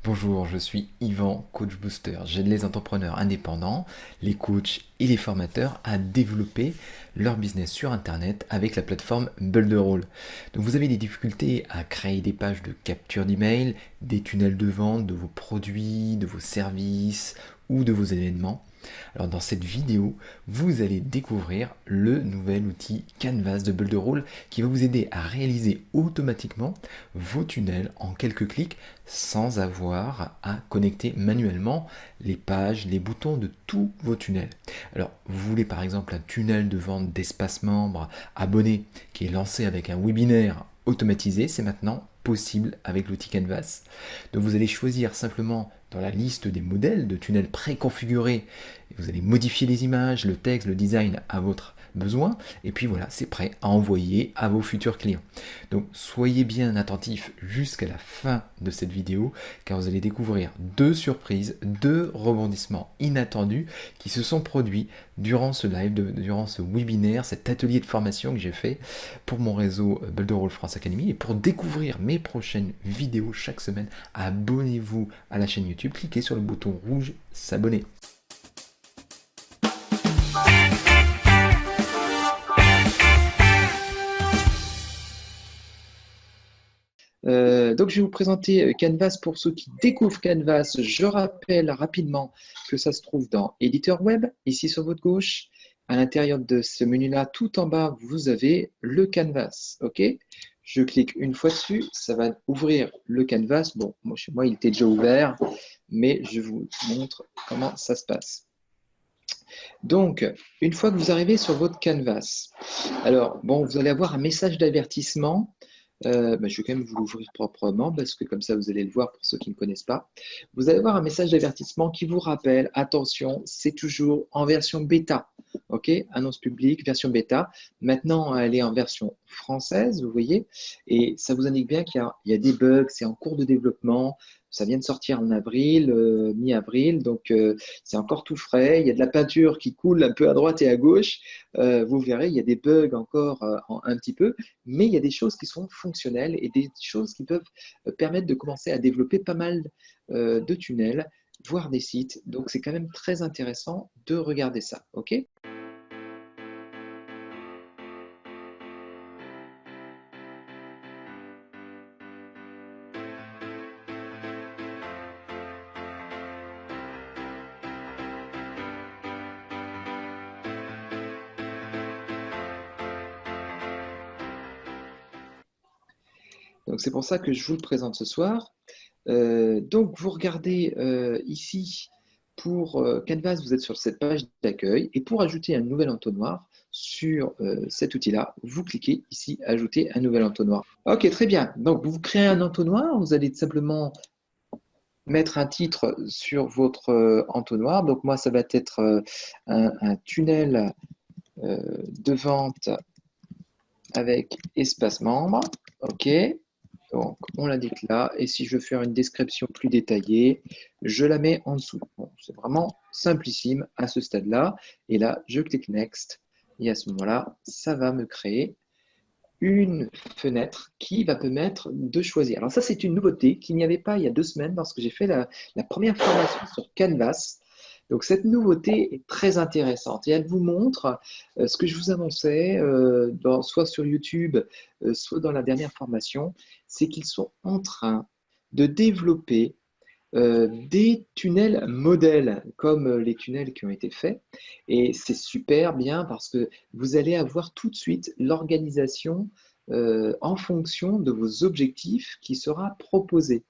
Bonjour, je suis Yvan, coach booster. J'aide les entrepreneurs indépendants, les coachs et les formateurs à développer leur business sur Internet avec la plateforme Builderall. Donc vous avez des difficultés à créer des pages de capture d'email, des tunnels de vente de vos produits, de vos services ou de vos événements. Alors dans cette vidéo, vous allez découvrir le nouvel outil Canvas de Builderall qui va vous aider à réaliser automatiquement vos tunnels en quelques clics sans avoir à connecter manuellement les pages, les boutons de tous vos tunnels. Alors vous voulez par exemple un tunnel de vente d'espace membre abonné qui est lancé avec un webinaire automatisé, c'est maintenant possible avec l'outil Canvas. Donc vous allez choisir simplement dans la liste des modèles de tunnels préconfigurés. Vous allez modifier les images, le texte, le design à votre besoin. Et puis voilà, c'est prêt à envoyer à vos futurs clients. Donc soyez bien attentifs jusqu'à la fin de cette vidéo car vous allez découvrir deux surprises, deux rebondissements inattendus qui se sont produits durant ce live, durant ce webinaire, cet atelier de formation que j'ai fait pour mon réseau Builderall France Academy. Et pour découvrir mes prochaines vidéos chaque semaine, abonnez-vous à la chaîne YouTube, cliquez sur le bouton rouge s'abonner. Donc, je vais vous présenter Canvas pour ceux qui découvrent Canvas. Je rappelle rapidement que ça se trouve dans Éditeur Web, ici sur votre gauche. À l'intérieur de ce menu-là, tout en bas, vous avez le Canvas. OK? Je clique une fois dessus, ça va ouvrir le Canvas. Bon, moi, chez moi, il était déjà ouvert, mais je vous montre comment ça se passe. Donc, une fois que vous arrivez sur votre Canvas, alors, bon, vous allez avoir un message d'avertissement. Je vais quand même vous l'ouvrir proprement parce que comme ça, vous allez le voir pour ceux qui ne connaissent pas. Vous allez avoir un message d'avertissement qui vous rappelle, attention, c'est toujours en version bêta. OK? Annonce publique, version bêta. Maintenant, elle est en version française, vous voyez, et ça vous indique bien qu'il y a des bugs, c'est en cours de développement. Ça vient de sortir en avril, mi-avril, donc c'est encore tout frais. Il y a de la peinture qui coule un peu à droite et à gauche. Vous verrez, il y a des bugs encore un petit peu, mais il y a des choses qui sont fonctionnelles et des choses qui peuvent permettre de commencer à développer pas mal de tunnels, voire des sites. Donc c'est quand même très intéressant de regarder ça. OK? Donc c'est pour ça que je vous le présente ce soir. Donc vous regardez ici pour Canvas, vous êtes sur cette page d'accueil et pour ajouter un nouvel entonnoir sur cet outil-là, vous cliquez ici Ajouter un nouvel entonnoir. Ok, très bien. Donc vous créez un entonnoir, vous allez simplement mettre un titre sur votre entonnoir. Donc moi, ça va être un tunnel de vente avec espace membre. OK. Donc, on l'indique là. Et si je veux faire une description plus détaillée, je la mets en dessous. Bon, c'est vraiment simplissime à ce stade-là. Et là, je clique Next. Et à ce moment-là, ça va me créer une fenêtre qui va permettre de choisir. Alors ça, c'est une nouveauté qu'il n'y avait pas il y a 2 semaines lorsque j'ai fait la première formation sur Canvas. Donc cette nouveauté est très intéressante et elle vous montre ce que je vous annonçais, soit sur YouTube, soit dans la dernière formation, c'est qu'ils sont en train de développer des tunnels modèles, comme les tunnels qui ont été faits. Et c'est super bien parce que vous allez avoir tout de suite l'organisation en fonction de vos objectifs qui sera proposée.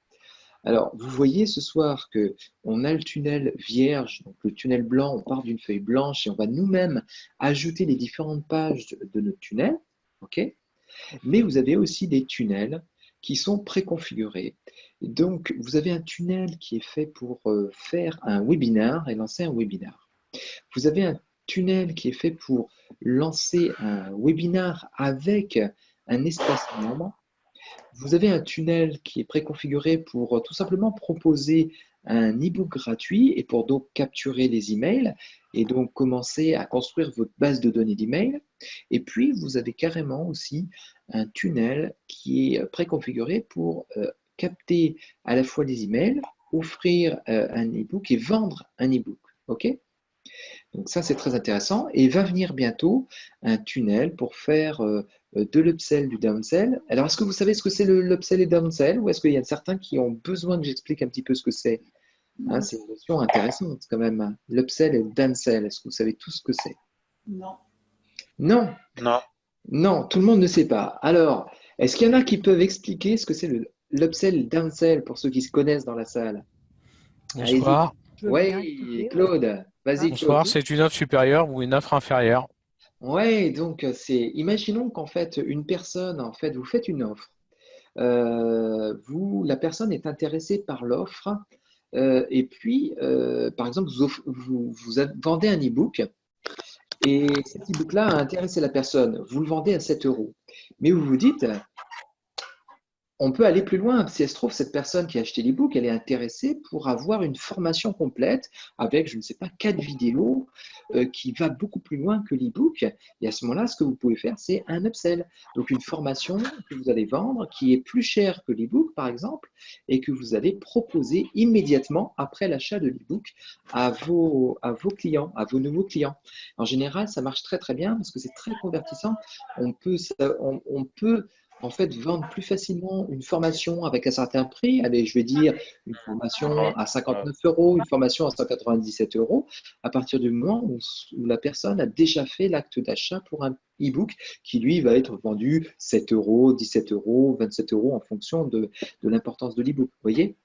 Alors, vous voyez ce soir que on a le tunnel vierge, donc le tunnel blanc, on part d'une feuille blanche et on va nous-mêmes ajouter les différentes pages de notre tunnel. OK? Mais vous avez aussi des tunnels qui sont préconfigurés. Donc, vous avez un tunnel qui est fait pour faire un webinar et lancer un webinar. Vous avez un tunnel qui est fait pour lancer un webinar avec un espace membre. Vous avez un tunnel qui est préconfiguré pour tout simplement proposer un e-book gratuit et pour donc capturer les emails et donc commencer à construire votre base de données d'emails. Et puis, vous avez carrément aussi un tunnel qui est préconfiguré pour capter à la fois les emails offrir un e-book et vendre un e-book. OK? Donc ça, c'est très intéressant. Et va venir bientôt un tunnel pour faire de l'upsell, du downsell. Alors, est-ce que vous savez ce que c'est l'upsell et downsell ou est-ce qu'il y a certains qui ont besoin que j'explique un petit peu ce que c'est? Hein, Non. c'est une notion intéressante quand même, hein. L'upsell et le downsell, est-ce que vous savez tout ce que c'est? Non. Non, Non. non, tout le monde ne sait pas. Alors, est-ce qu'il y en a qui peuvent expliquer ce que c'est l'upsell et le downsell pour ceux qui se connaissent dans la salle? Allez-y. Bonsoir. Je veux bien Oui, expliquer, ouais. Claude. Vas-y, Claude. Bonsoir, c'est une offre supérieure ou une offre inférieure. Ouais, donc imaginons qu'en fait, une personne, en fait, vous faites une offre. La personne est intéressée par l'offre, et puis, par exemple, vous vendez un e-book, et cet e-book-là a intéressé la personne. Vous le vendez à 7 euros. Mais vous vous dites, on peut aller plus loin. Si elle se trouve, cette personne qui a acheté l'e-book, elle est intéressée pour avoir une formation complète avec, je ne sais pas, 4 vidéos qui va beaucoup plus loin que l'e-book. Et à ce moment-là, ce que vous pouvez faire, c'est un upsell. Donc, une formation que vous allez vendre qui est plus chère que l'e-book, par exemple, et que vous allez proposer immédiatement après l'achat de l'e-book à vos clients, à vos nouveaux clients. En général, ça marche très, très bien parce que c'est très convertissant. On peut en fait, vendre plus facilement une formation avec un certain prix. Allez, je vais dire une formation à 59 euros, une formation à 197 euros, à partir du moment où la personne a déjà fait l'acte d'achat pour un e-book qui, lui, va être vendu 7 euros, 17 euros, 27 euros en fonction de l'importance de l'e-book. Vous voyez?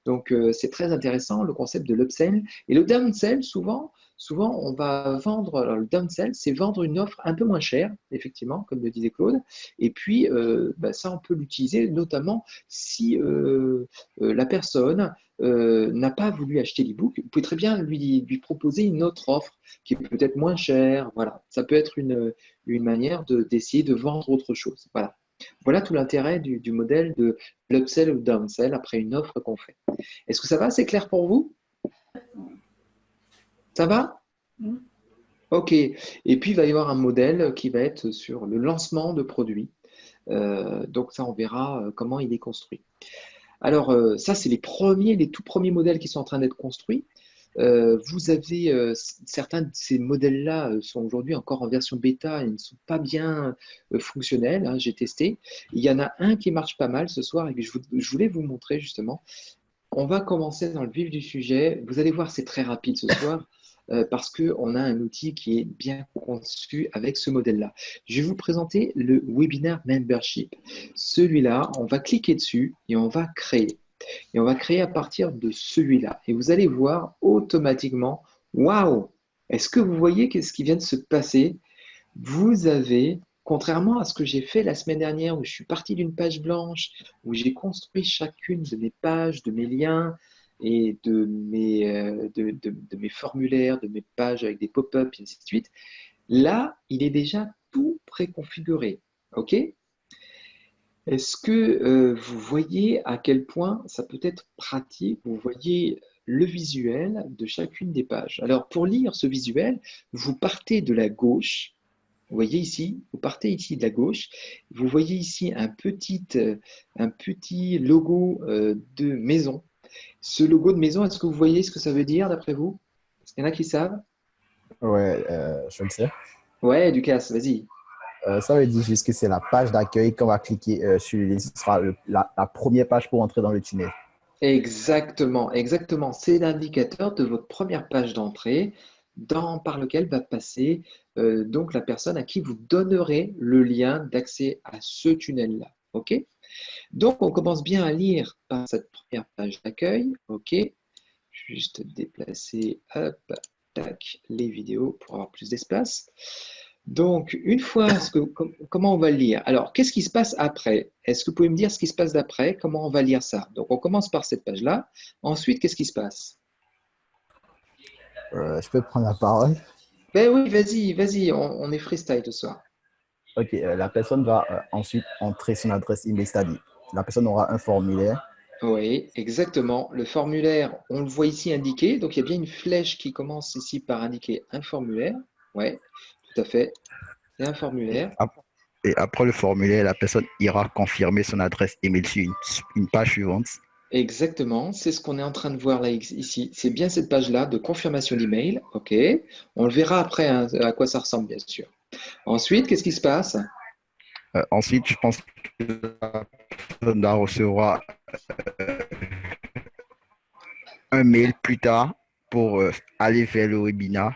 Donc, c'est très intéressant le concept de l'upsell. Et le downsell, souvent, on va vendre, alors le downsell, c'est vendre une offre un peu moins chère, effectivement, comme le disait Claude. Et puis, ça, on peut l'utiliser notamment si la personne n'a pas voulu acheter l'e-book. Vous pouvez très bien lui proposer une autre offre qui est peut-être moins chère. Voilà, ça peut être une manière d'essayer de vendre autre chose. Voilà. Voilà tout l'intérêt du modèle de l'upsell ou downsell après une offre qu'on fait. Est-ce que ça va? C'est clair pour vous? Ça va? Mm. Ok. Et puis, il va y avoir un modèle qui va être sur le lancement de produits. Donc, ça, on verra comment il est construit. Alors, ça, c'est les tout premiers modèles qui sont en train d'être construits. Vous avez certains de ces modèles-là sont aujourd'hui encore en version bêta et ne sont pas bien fonctionnels, hein, j'ai testé. Il y en a un qui marche pas mal ce soir et que je voulais vous montrer justement. On va commencer dans le vif du sujet. Vous allez voir, c'est très rapide ce soir parce qu'on a un outil qui est bien conçu avec ce modèle-là. Je vais vous présenter le Webinar Membership. Celui-là, on va cliquer dessus et on va créer. Et on va créer à partir de celui-là. Et vous allez voir automatiquement, waouh! Est-ce que vous voyez ce qui vient de se passer? Vous avez, contrairement à ce que j'ai fait la semaine dernière, où je suis parti d'une page blanche, où j'ai construit chacune de mes pages, de mes liens et de mes formulaires, de mes pages avec des pop-up, et ainsi de suite, là, il est déjà tout préconfiguré. OK? Est-ce que vous voyez à quel point ça peut être pratique? Vous voyez le visuel de chacune des pages. Alors, pour lire ce visuel, vous partez de la gauche. Vous voyez ici, vous partez ici de la gauche. Vous voyez ici un petit logo de maison. Ce logo de maison, est-ce que vous voyez ce que ça veut dire d'après vous? Est-ce qu'il y en a qui savent? Ouais, je le sais. Ouais, Lucas, vas-y. Ça veut dire juste que c'est la page d'accueil qu'on va cliquer sur le lien. Ce sera la première page pour entrer dans le tunnel. Exactement, exactement. C'est l'indicateur de votre première page d'entrée par lequel va passer donc la personne à qui vous donnerez le lien d'accès à ce tunnel-là. OK? Donc, on commence bien à lire par cette première page d'accueil. OK? Juste déplacer, hop, tac, les vidéos pour avoir plus d'espace. Donc, une fois, comment on va le lire? Alors, qu'est-ce qui se passe après? Est-ce que vous pouvez me dire ce qui se passe d'après? Comment on va lire ça? Donc, on commence par cette page-là. Ensuite, qu'est-ce qui se passe? Je peux prendre la parole. Ben oui, vas-y, on est freestyle ce soir. Ok, la personne va ensuite entrer son adresse email, c'est-à-dire la personne aura un formulaire. Oui, exactement. Le formulaire, on le voit ici indiqué. Donc, il y a bien une flèche qui commence ici par indiquer un formulaire. Oui, tout à fait. C'est un Et, formulaire. et après le formulaire, la personne ira confirmer son adresse email sur une page suivante. Exactement, c'est ce qu'on est en train de voir là ici. C'est bien cette page-là de confirmation d'email. OK. On le verra après hein, à quoi ça ressemble, bien sûr. Ensuite, qu'est-ce qui se passe? Ensuite, je pense que la personne doit recevoir un mail plus tard pour aller vers le webinaire.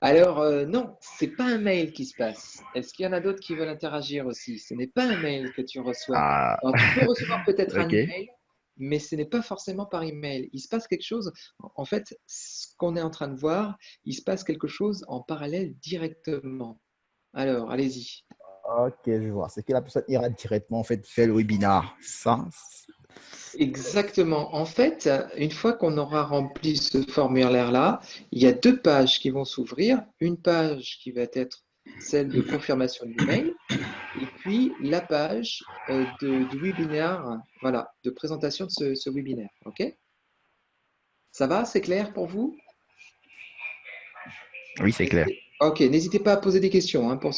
Alors, non, c'est pas un mail qui se passe. Est-ce qu'il y en a d'autres qui veulent interagir aussi? Ce n'est pas un mail que tu reçois. Ah, Alors, tu peux recevoir peut-être un ok. email, mais ce n'est pas forcément par email. Il se passe quelque chose. En fait, ce qu'on est en train de voir, il se passe quelque chose en parallèle directement. Alors, allez-y. Ok, je vois. C'est que la personne ira directement en fait faire le webinaire. Ça, Exactement. En fait, une fois qu'on aura rempli ce formulaire-là, il y a deux pages qui vont s'ouvrir. Une page qui va être celle de confirmation d'email et puis la page du webinaire, voilà, de présentation de ce webinaire. OK? Ça va? C'est clair pour vous? oui, c'est clair. Ok, n'hésitez pas à poser des questions hein, pour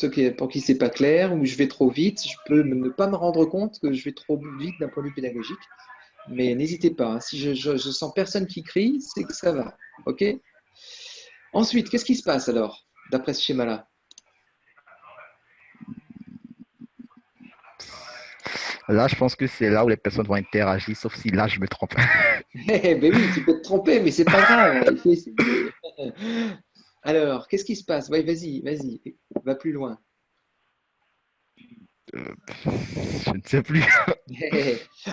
qui c'est pas clair ou je vais trop vite. Je peux ne pas me rendre compte que je vais trop vite d'un point de vue pédagogique. Mais n'hésitez pas, hein. Si je sens personne qui crie, c'est que ça va. OK? Ensuite, qu'est-ce qui se passe alors, d'après ce schéma-là? Là, je pense que c'est là où les personnes vont interagir, sauf si là, je me trompe. Eh ben oui, tu peux te tromper, mais c'est pas grave, il faut essayer. Alors, qu'est-ce qui se passe? Ouais, vas-y, va plus loin. Je ne sais plus.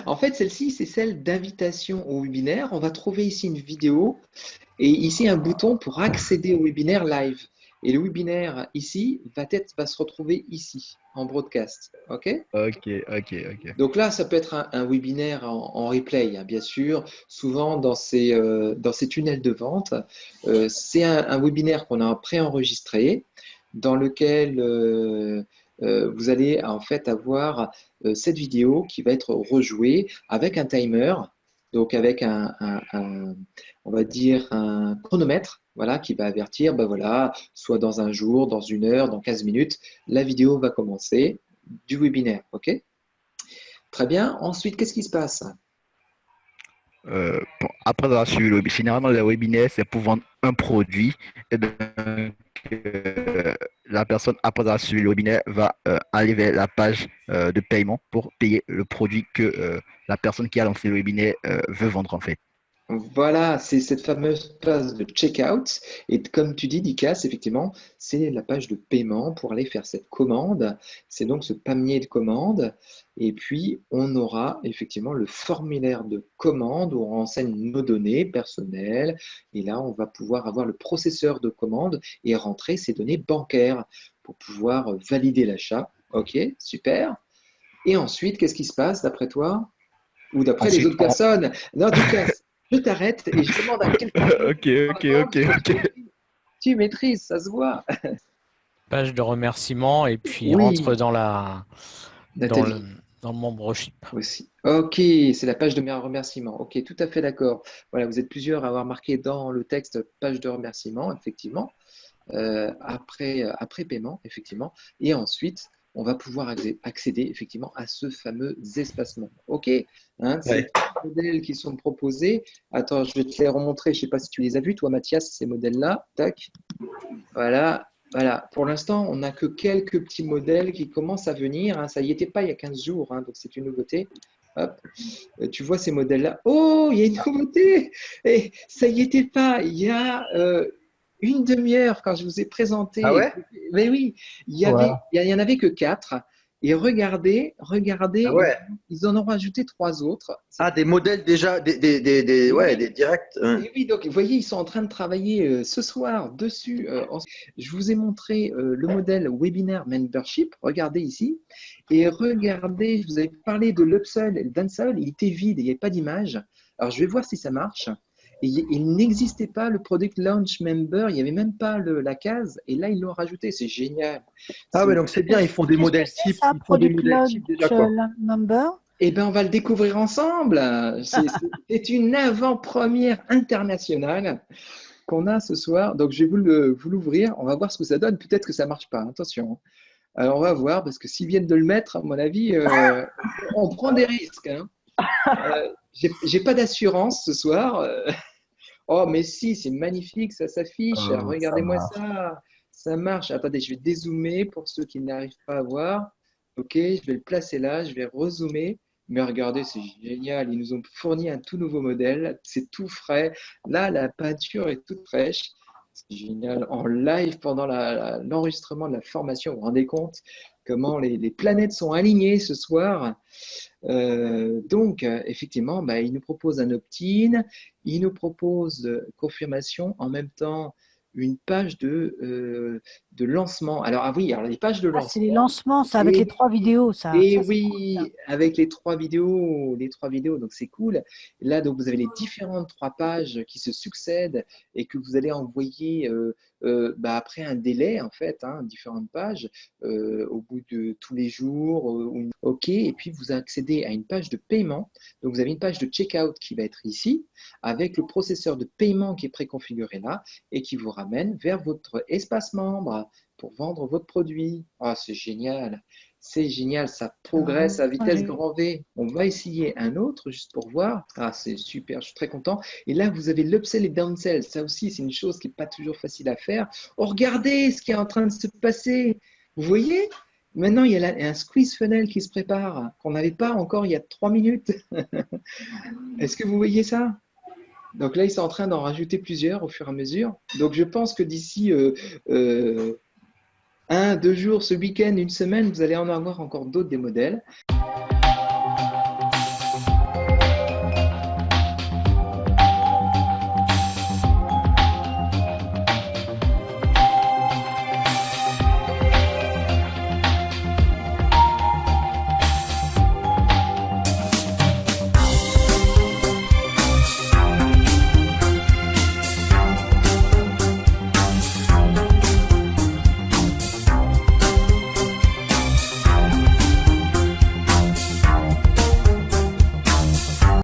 En fait, celle-ci, c'est celle d'invitation au webinaire. On va trouver ici une vidéo et ici un bouton pour accéder au webinaire live. Et le webinaire ici va se retrouver ici, en broadcast. OK? Ok, ok, ok. Donc là, ça peut être un webinaire en replay, hein, bien sûr. Souvent, dans ces tunnels de vente, c'est un webinaire qu'on a préenregistré, dans lequel vous allez en fait avoir cette vidéo qui va être rejouée avec un timer, donc avec on va dire un chronomètre, voilà, qui va avertir, ben voilà, soit dans un jour, dans une heure, dans 15 minutes, la vidéo va commencer du webinaire, ok? Très bien. Ensuite, qu'est-ce qui se passe? Bon, après avoir suivi le généralement, le webinaire, c'est pour vendre un produit. Et donc, la personne, après avoir suivi le webinaire, va aller vers la page de paiement pour payer le produit que la personne qui a lancé le webinaire veut vendre, en fait. Voilà, c'est cette fameuse page de checkout. Et comme tu dis, Dikas, effectivement, c'est la page de paiement pour aller faire cette commande. C'est donc ce panier de commande. Et puis, on aura effectivement le formulaire de commande où on renseigne nos données personnelles. Et là, on va pouvoir avoir le processeur de commande et rentrer ses données bancaires pour pouvoir valider l'achat. OK, super. Et ensuite, qu'est-ce qui se passe d'après toi? Ou d'après les Ensuite, autres personnes? Non, Dikas, je t'arrête et je demande à quelqu'un d'autre ok, de ok, prendre la parole ok, parce que ok. tu maîtrises, ça se voit. Page de remerciement et puis rentre Oui, dans le, Nathalie dans le membership. aussi. Ok, c'est la page de mes remerciements. Ok, tout à fait d'accord. Voilà, vous êtes plusieurs à avoir marqué dans le texte page de remerciement, effectivement. Après paiement, effectivement. Et ensuite, on va pouvoir accéder effectivement à ce fameux espacement. OK, hein, c'est Ouais. trois modèles qui sont proposés. Attends, je vais te les remontrer. Je ne sais pas si tu les as vus, toi, Mathias, ces modèles-là. Tac. Voilà. Voilà. Pour l'instant, on n'a que quelques petits modèles qui commencent à venir, hein. Ça y était pas il y a 15 jours, hein, donc c'est une nouveauté. Hop. Tu vois ces modèles-là. Oh, il y a une nouveauté. Et ça y était pas. Il y a une demi-heure quand je vous ai Ah présenté. ouais? Mais oui, Ouais. il y en avait que quatre. Et Ah regardez, ouais. ils en ont rajouté trois autres. Ah, des modèles déjà, Et ouais, oui, des directs. Hein. et oui, donc vous voyez, ils sont en train de travailler ce soir dessus. Je vous ai montré le modèle Webinaire Membership. Regardez ici. Et regardez, je vous avais parlé de l'upsell et le downsell. Il était vide, il n'y avait pas d'image. Alors, je vais voir si ça marche. Et il n'existait pas le Product Launch Member. Il n'y avait même pas la case. Et là, ils l'ont rajouté. C'est génial. Ah ouais, C'est donc c'est bien, ils font des Qu'est-ce que modèles c'est types, ça, ils font des Product modèles types déjà, Launch quoi. Number? Eh bien, on va le découvrir ensemble. C'est une avant-première internationale qu'on a ce soir. Donc, je vais vous l'ouvrir. On va voir ce que ça donne. Peut-être que ça ne marche pas. Attention. Alors, on va voir parce que s'ils viennent de le mettre, à mon avis, on prend des risques, hein. J'ai pas d'assurance ce soir. Oh, mais si, c'est magnifique, ça s'affiche. Ça Regardez-moi marche. ça. Ça marche. Attendez, je vais dézoomer pour ceux qui n'arrivent pas à voir. Ok, je vais le placer là, je vais rezoomer. Mais regardez, c'est génial. Ils nous ont fourni un tout nouveau modèle. C'est tout frais. Là, la peinture est toute fraîche. C'est génial. En live pendant l'enregistrement de la formation, vous vous rendez compte comment les planètes sont alignées ce soir. Effectivement, bah, il nous propose un opt-in, il nous propose confirmation, en même temps une page de lancement. Alors, ah oui, alors les pages de Ah, c'est les lancement, lancements, ça, avec et, les 3 vidéos, ça. et Ça, c'est trop bien. oui, avec les trois vidéos, donc c'est cool. Là, donc vous avez les différentes 3 pages qui se succèdent et que vous allez envoyer bah, après un délai, en fait, hein, différentes pages au bout de tous les jours. OK, et puis vous accédez à une page de paiement. Donc vous avez une page de checkout qui va être ici, avec le processeur de paiement qui est préconfiguré là et qui vous ramène vers votre espace membre pour vendre votre produit. Ah, c'est génial. C'est génial, ça progresse à vitesse J'ai- grand V. On va essayer un autre juste pour voir. Ah, c'est super, je suis très content. Et là, vous avez l'upsell et downsell. Ça aussi, c'est une chose qui n'est pas toujours facile à faire. Oh, regardez ce qui est en train de se passer. Vous voyez? Maintenant, il y a un squeeze funnel qui se prépare, qu'on n'avait pas encore il y a 3 minutes. Est-ce que vous voyez ça? Donc là, ils sont en train d'en rajouter plusieurs au fur et à mesure. Donc je pense que d'ici 1, 2 jours, ce week-end, une semaine, vous allez en avoir encore d'autres des modèles.